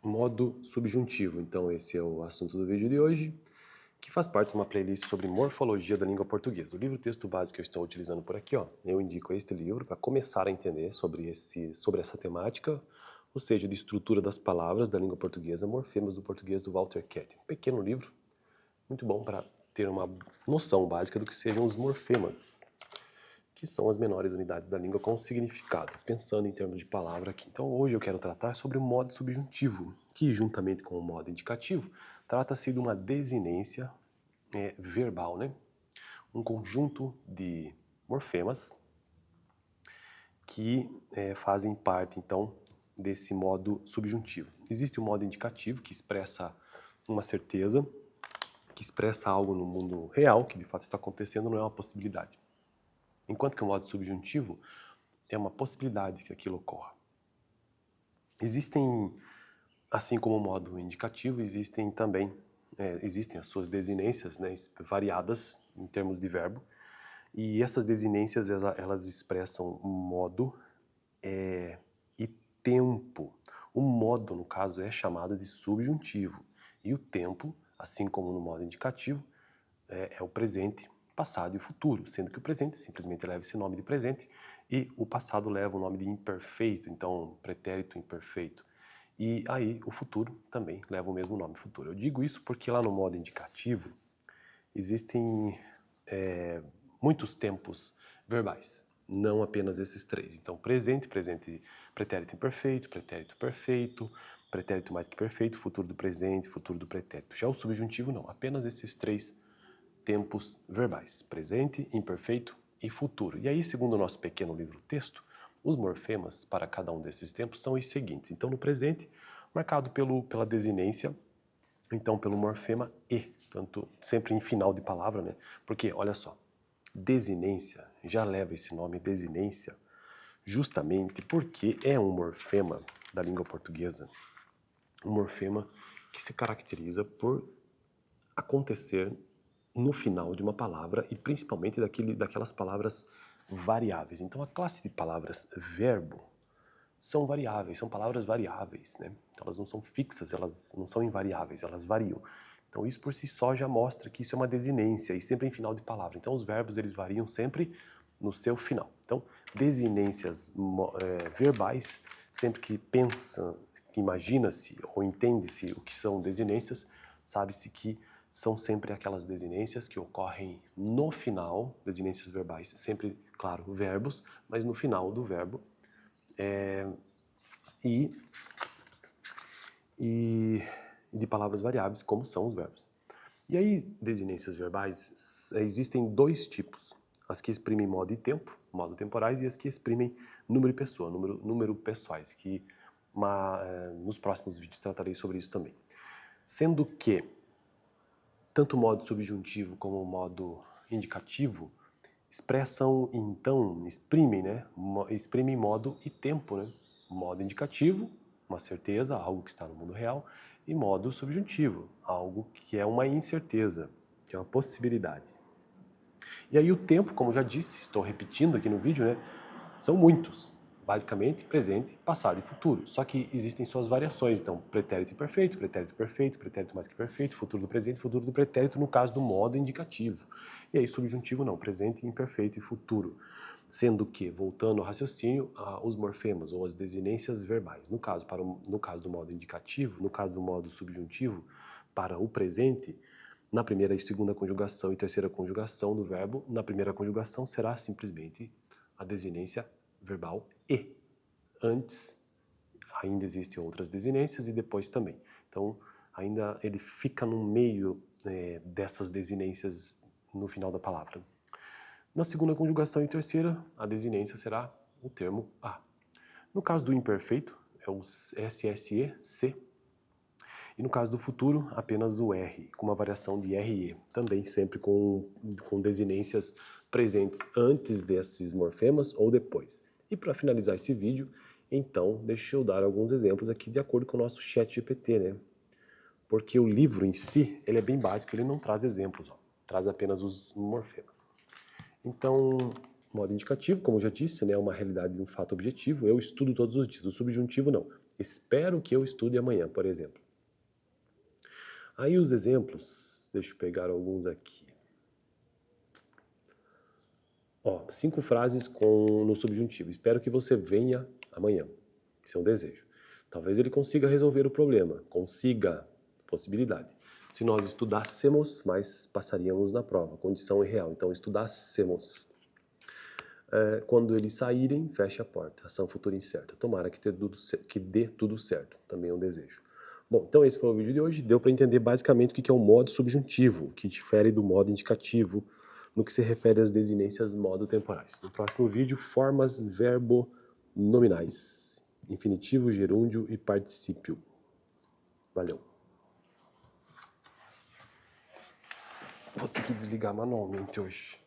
Modo subjuntivo. Então esse é o assunto do vídeo de hoje, que faz parte de uma playlist sobre morfologia da língua portuguesa. O livro-texto básico que eu estou utilizando por aqui, eu indico este livro para começar a entender sobre essa temática, ou seja, de estrutura das palavras da língua portuguesa, morfemas do português do Walter Ketty. Um pequeno livro, muito bom para ter uma noção básica do que sejam os morfemas, que são as menores unidades da língua com significado, pensando em termos de palavra aqui. Então hoje eu quero tratar sobre o modo subjuntivo, que juntamente com o modo indicativo, trata-se de uma desinência verbal, né? Um conjunto de morfemas que fazem parte, então, desse modo subjuntivo. Existe o modo indicativo, que expressa uma certeza, que expressa algo no mundo real, que de fato está acontecendo, não é uma possibilidade. Enquanto que o modo subjuntivo é uma possibilidade que aquilo ocorra. Existem, assim como o modo indicativo, existem também as suas desinências, né, variadas em termos de verbo, e essas desinências elas expressam modo e tempo. O modo, no caso, é chamado de subjuntivo, e o tempo, assim como no modo indicativo, é o presente, passado e futuro, sendo que o presente simplesmente leva esse nome de presente e o passado leva o nome de imperfeito, então pretérito imperfeito. E aí o futuro também leva o mesmo nome, futuro. Eu digo isso porque lá no modo indicativo existem muitos tempos verbais, não apenas esses três. Então presente, pretérito imperfeito, pretérito perfeito, pretérito mais que perfeito, futuro do presente, futuro do pretérito. Já o subjuntivo não, apenas esses três tempos verbais, presente, imperfeito e futuro. E aí, segundo o nosso pequeno livro-texto, os morfemas para cada um desses tempos são os seguintes. Então, no presente, marcado pela desinência, então pelo morfema e, tanto sempre em final de palavra, né? Porque, olha só, desinência já leva esse nome desinência justamente porque é um morfema da língua portuguesa, um morfema que se caracteriza por acontecer no final de uma palavra e principalmente daquelas palavras variáveis. Então a classe de palavras verbo são variáveis, são palavras variáveis, né? Elas não são fixas, elas não são invariáveis, elas variam. Então isso por si só já mostra que isso é uma desinência e sempre em final de palavra. Então os verbos eles variam sempre no seu final. Então desinências verbais, sempre que pensa, que imagina-se ou entende-se o que são desinências, sabe-se que são sempre aquelas desinências que ocorrem no final, desinências verbais, sempre, claro, verbos, mas no final do verbo, e de palavras variáveis, como são os verbos. E aí, desinências verbais, existem dois tipos, as que exprimem modo e tempo, modo temporais, e as que exprimem número e pessoa, número pessoais, que nos próximos vídeos tratarei sobre isso também. Sendo que tanto o modo subjuntivo como o modo indicativo expressam, então, exprimem modo e tempo, né? Modo indicativo, uma certeza, algo que está no mundo real, e modo subjuntivo, algo que é uma incerteza, que é uma possibilidade. E aí o tempo, como já disse, estou repetindo aqui no vídeo, né? São muitos. Basicamente, presente, passado e futuro. Só que existem suas variações. Então, pretérito imperfeito, pretérito mais que perfeito, futuro do presente, futuro do pretérito, no caso do modo indicativo. E aí, subjuntivo não, presente, imperfeito e futuro. Sendo que, voltando ao raciocínio, os morfemas ou as desinências verbais. No caso do modo indicativo, no caso do modo subjuntivo, para o presente, na primeira e segunda conjugação e terceira conjugação do verbo, na primeira conjugação será simplesmente a desinência verbal e. Antes, ainda existem outras desinências e depois também. Então, ainda ele fica no meio dessas desinências no final da palavra. Na segunda conjugação e terceira, a desinência será o termo a. No caso do imperfeito, é o SSE, C. E no caso do futuro, apenas o R, com uma variação de RE, também sempre com desinências presentes antes desses morfemas ou depois. E para finalizar esse vídeo, então, deixa eu dar alguns exemplos aqui de acordo com o nosso chat GPT, né? Porque o livro em si, ele é bem básico, ele não traz exemplos, traz apenas os morfemas. Então, modo indicativo, como eu já disse, né, é uma realidade de um fato objetivo, eu estudo todos os dias. O subjuntivo não. Espero que eu estude amanhã, por exemplo. Aí os exemplos, deixa eu pegar alguns aqui. Ó, 5 frases no subjuntivo. Espero que você venha amanhã. Isso é um desejo. Talvez ele consiga resolver o problema. Consiga. Possibilidade. Se nós estudássemos, mais passaríamos na prova. Condição irreal. Então, estudássemos. Quando eles saírem, feche a porta. Ação futura incerta. Tomara que dê tudo certo. Também é um desejo. Bom, então esse foi o vídeo de hoje. Deu para entender basicamente o que é o modo subjuntivo, que difere do modo indicativo, no que se refere às desinências modo-temporais. No próximo vídeo, formas verbo-nominais. Infinitivo, gerúndio e particípio. Valeu. Vou ter que desligar manualmente hoje.